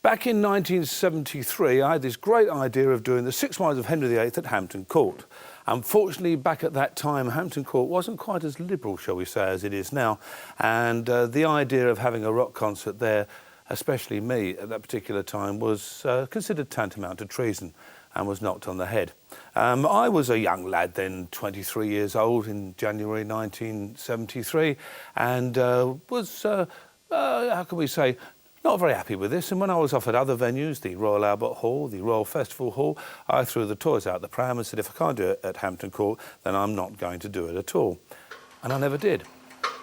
Back in 1973, I had this great idea of doing the 6 Wives of Henry VIII at Hampton Court. Unfortunately, back at that time, Hampton Court wasn't quite as liberal, shall we say, as it is now. And the idea of having a rock concert there, especially me at that particular time, was considered tantamount to treason and was knocked on the head. I was a young lad then, 23 years old, in January 1973, and was, how can we say, not very happy with this, and when I was offered other venues, the Royal Albert Hall, the Royal Festival Hall, I threw the toys out the pram and said, if I can't do it at Hampton Court, then I'm not going to do it at all. And I never did.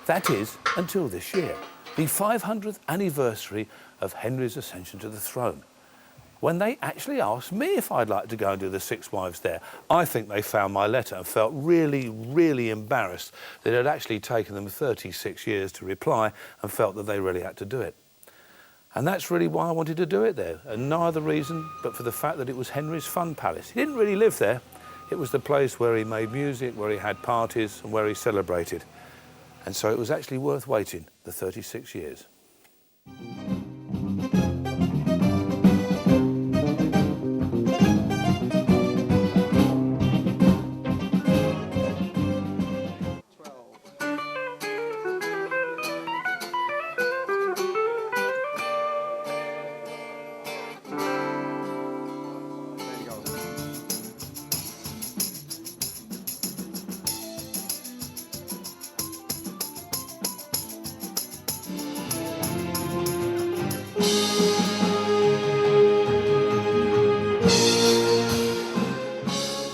That is, until this year, the 500th anniversary of Henry's ascension to the throne, when they actually asked me if I'd like to go and do the 6 Wives there. I think they found my letter and felt really, really embarrassed that it had actually taken them 36 years to reply and felt that they really had to do it. And that's really why I wanted to do it there, and no other reason but for the fact that it was Henry's fun palace. He didn't really live there. It was the place where he made music, where he had parties and where he celebrated. And so it was actually worth waiting the 36 years.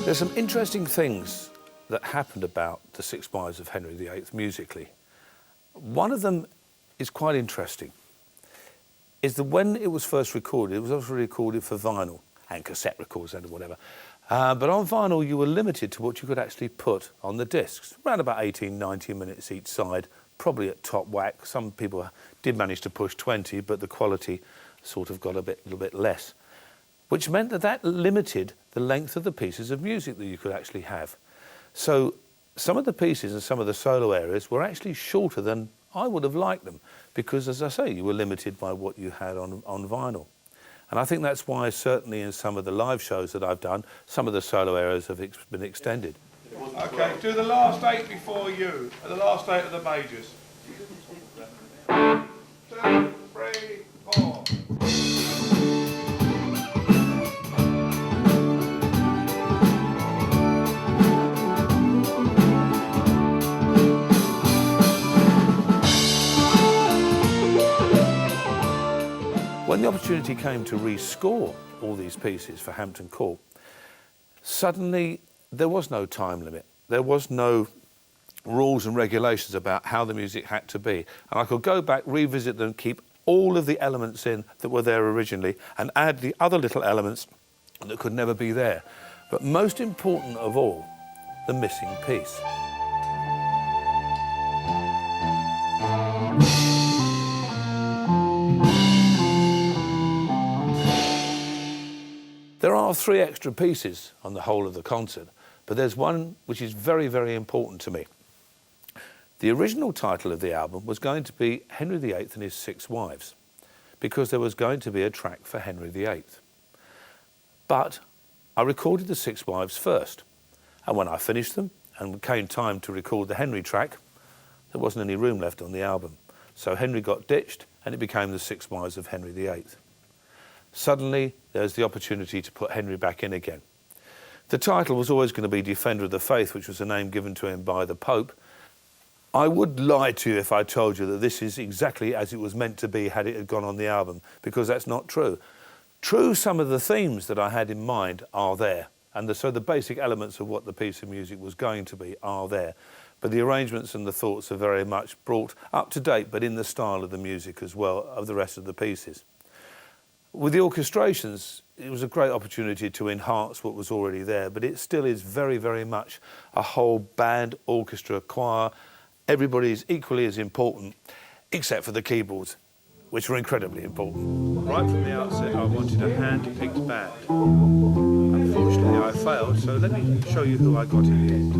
There's some interesting things that happened about the 6 Wives of Henry VIII musically. One of them is quite interesting, is that when it was first recorded, it was also recorded for vinyl and cassette records and whatever. But on vinyl, you were limited to what you could actually put on the discs, around about 18, 19 minutes each side, probably at top whack. Some people did manage to push 20, but the quality sort of got a little bit less, which meant that that limited the length of the pieces of music that you could actually have. So some of the pieces and some of the solo areas were actually shorter than I would have liked them, because, as I say, you were limited by what you had on vinyl. And I think that's why, certainly in some of the live shows that I've done, some of the solo areas have been extended. OK, do the last 8 before you, and the last 8 of the majors. 2, 3, 4. When the opportunity came to rescore all these pieces for Hampton Court, suddenly there was no time limit. There was no rules and regulations about how the music had to be. And I could go back, revisit them, keep all of the elements in that were there originally and add the other little elements that could never be there. But most important of all, the missing piece. There are 3 extra pieces on the whole of the concert, but there's one which is very, very important to me. The original title of the album was going to be Henry VIII and his 6 Wives, because there was going to be a track for Henry VIII. But I recorded the 6 Wives first, and when I finished them and came time to record the Henry track, there wasn't any room left on the album. So Henry got ditched and it became the 6 Wives of Henry VIII. Suddenly, there's the opportunity to put Henry back in again. The title was always going to be Defender of the Faith, which was a name given to him by the Pope. I would lie to you if I told you that this is exactly as it was meant to be had it had gone on the album, because that's not true. True, some of the themes that I had in mind are there, and so the basic elements of what the piece of music was going to be are there. But the arrangements and the thoughts are very much brought up to date, but in the style of the music as well, of the rest of the pieces. With the orchestrations, it was a great opportunity to enhance what was already there, but it still is very, very much a whole band, orchestra, choir. Everybody is equally as important, except for the keyboards, which were incredibly important. Right from the outset, I wanted a hand-picked band. Unfortunately, I failed, so let me show you who I got in the end.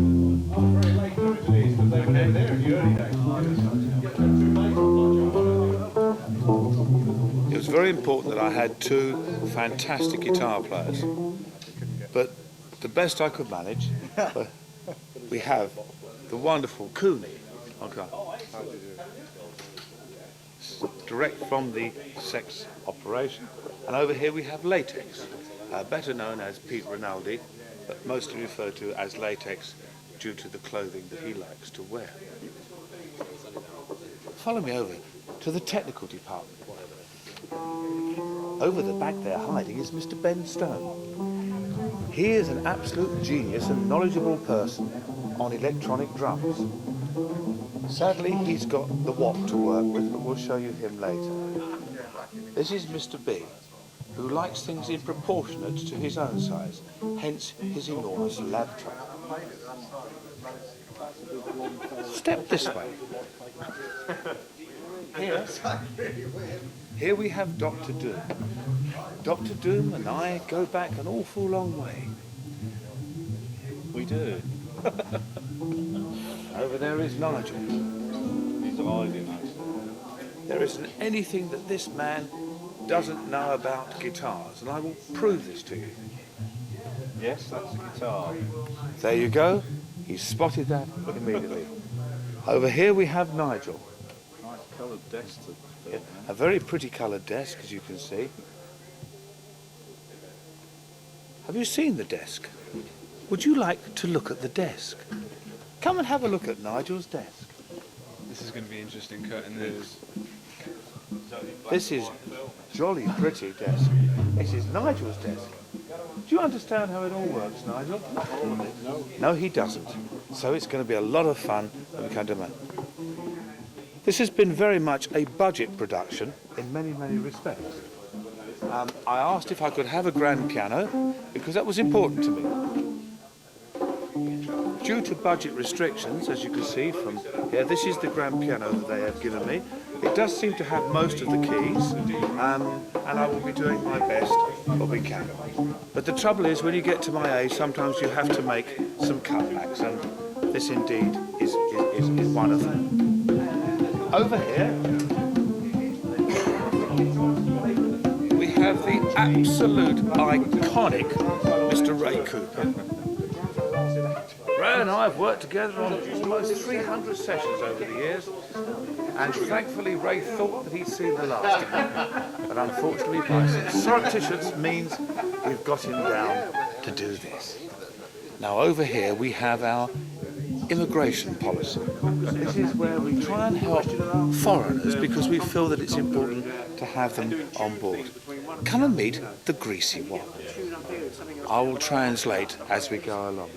It was was very important that I had two fantastic guitar players. But the best I could manage, we have the wonderful Cooney. Okay. Direct from the sex operation. And over here we have Latex, better known as Pete Rinaldi, but mostly referred to as Latex due to the clothing that he likes to wear. Follow me over to the technical department. Over the back there hiding is Mr. Ben Stone. He is an absolute genius and knowledgeable person on electronic drums. Sadly, he's got the wop to work with, but we'll show you him later. This is Mr. B, who likes things in proportionate to his own size, hence his enormous lab truck. Step this way. Here we have Dr. Doom. Dr. Doom and I go back an awful long way. We do. Over there is Nigel. He's hiding us. There isn't anything that this man doesn't know about guitars, and I will prove this to you. Yes, that's a guitar. There you go. He spotted that immediately. Over here we have Nigel. Nice coloured desk. Yeah, a very pretty coloured desk, as you can see. Have you seen the desk? Would you like to look at the desk? Come and have a look at Nigel's desk. This is going to be interesting, curtain news. This is jolly pretty desk. This is Nigel's desk. Do you understand how it all works, Nigel? No, he doesn't. So it's going to be a lot of fun when we come to that. This has been very much a budget production in many, many respects. I asked if I could have a grand piano because that was important to me. Due to budget restrictions, as you can see from here, this is the grand piano that they have given me. It does seem to have most of the keys, and I will be doing my best what we can. But the trouble is, when you get to my age, sometimes you have to make some cutbacks, and this indeed is one of them. Over here, we have the absolute iconic Mr. Ray Cooper. Ray and I have worked together on almost 300 sessions over the years, and thankfully Ray thought that he'd seen the last of me. But unfortunately, by surreptitious means, we've got him down to do this. Now over here we have our immigration policy. This is where we try and help foreigners because we feel that it's important to have them on board. Come and meet the Greasy Wop. I will translate as we go along.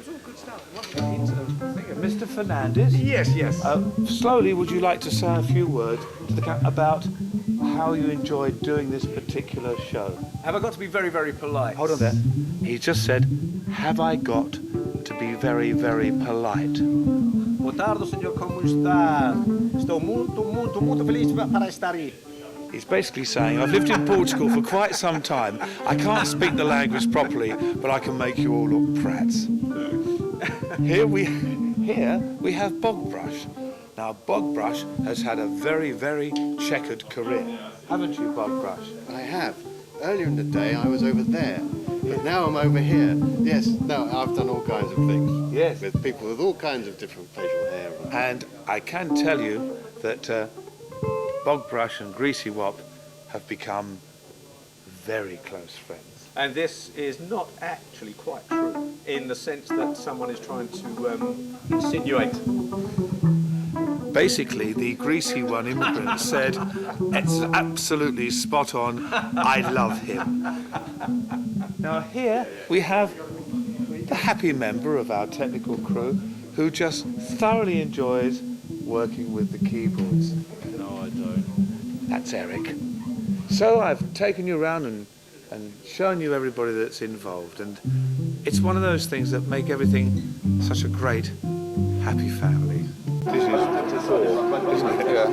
Mr. Fernandez? Yes, yes. Slowly, would you like to say a few words to the about how you enjoyed doing this particular show? Have I got to be very, very polite? Hold on there. He just said, have I got to be very, very polite? Boa tarde, senhor, como está? Estou muito feliz para estar aí. He's basically saying, I've lived in Portugal for quite some time. I can't speak the language properly, but I can make you all look prats. Here we have Bogbrush. Now, Bogbrush has had a very, very checkered career. Haven't you, Bogbrush? I have. Earlier in the day, I was over there, but now I'm over here. Yes, no, I've done all kinds of things. Yes. With people with all kinds of different facial hair. And I can tell you that Bogbrush and Greasy Wop have become very close friends. And this is not actually quite true, in the sense that someone is trying to insinuate. Basically, the Greasy One immigrant said, it's absolutely spot on, I love him. Now here we have the happy member of our technical crew who just thoroughly enjoys working with the keyboards. No, I don't. That's Eric. So I've taken you around and shown you everybody that's involved, and it's one of those things that make everything such a great, happy family. This is four, isn't it? Yeah.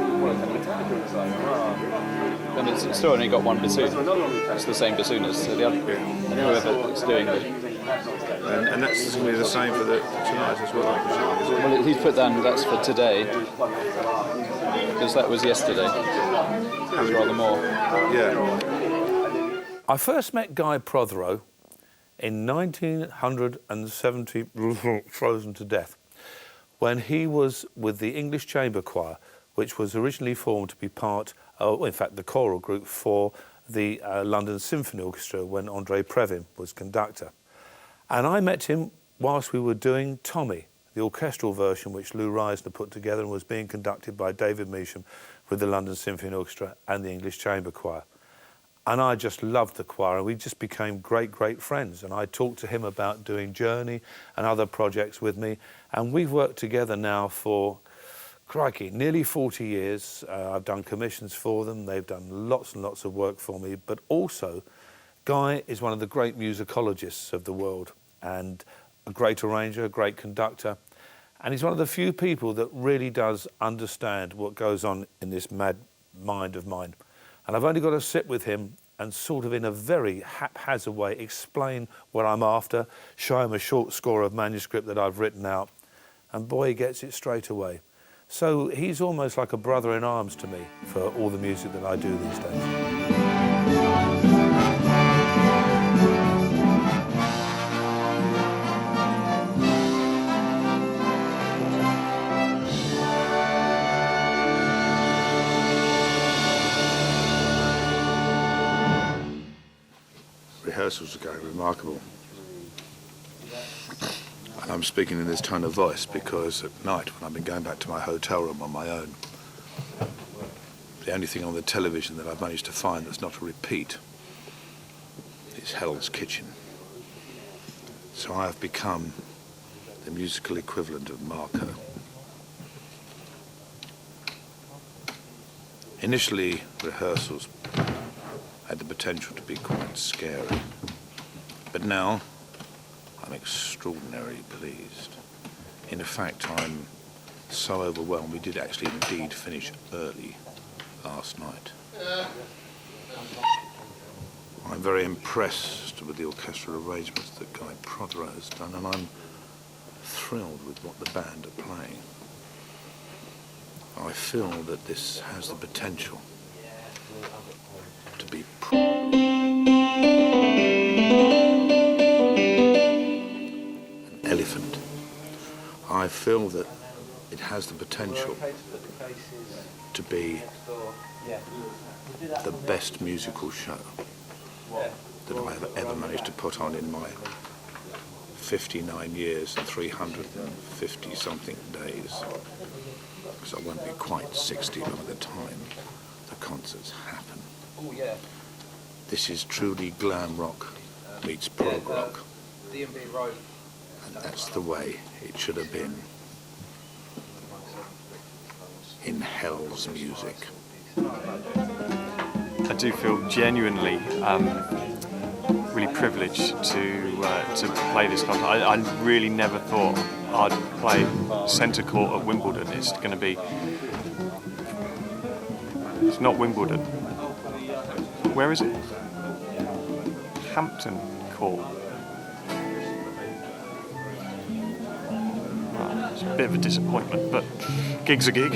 And it's still only got one bassoon. It's the same bassoon as the other. And whoever's doing it. And that's going to be the same for tonight as well, I presume. Well, he's put down that's for today, because that was yesterday. It's rather more. Yeah. I first met Guy Protheroe in 1970, frozen to death, when he was with the English Chamber Choir, which was originally formed to be part, in fact, the choral group for the London Symphony Orchestra when André Previn was conductor. And I met him whilst we were doing Tommy, the orchestral version which Lou Reisner put together and was being conducted by David Measham with the London Symphony Orchestra and the English Chamber Choir. And I just loved the choir, and we just became great, great friends. And I talked to him about doing Journey and other projects with me. And we've worked together now for, crikey, nearly 40 years. I've done commissions for them. They've done lots and lots of work for me. But also, Guy is one of the great musicologists of the world and a great arranger, a great conductor. And he's one of the few people that really does understand what goes on in this mad mind of mine. And I've only got to sit with him and sort of in a very haphazard way explain what I'm after, show him a short score of manuscript that I've written out, and boy, he gets it straight away. So he's almost like a brother in arms to me for all the music that I do these days. Rehearsals are going remarkable. And I'm speaking in this tone of voice because at night, when I've been going back to my hotel room on my own, the only thing on the television that I've managed to find that's not a repeat is Hell's Kitchen. So I have become the musical equivalent of Marco. Initially, rehearsals had the potential to be quite scary. But now, I'm extraordinarily pleased. In fact, I'm so overwhelmed. We did actually indeed finish early last night. I'm very impressed with the orchestral arrangements that Guy Protheroe has done, and I'm thrilled with what the band are playing. I feel that this has the potential to be an elephant. I feel that it has the potential to be the best musical show that I've ever managed to put on in my 59 years and 350 something days, because I won't be quite 60 by the time the concerts happen. This is truly glam rock meets prog rock, and that's the way it should have been in Hell's music. I do feel genuinely really privileged to play this concert. I really never thought I'd play centre court at Wimbledon. It's going to be... It's not Wimbledon. Where is it? Hampton Court. Well, it's a bit of a disappointment, but gig's a gig.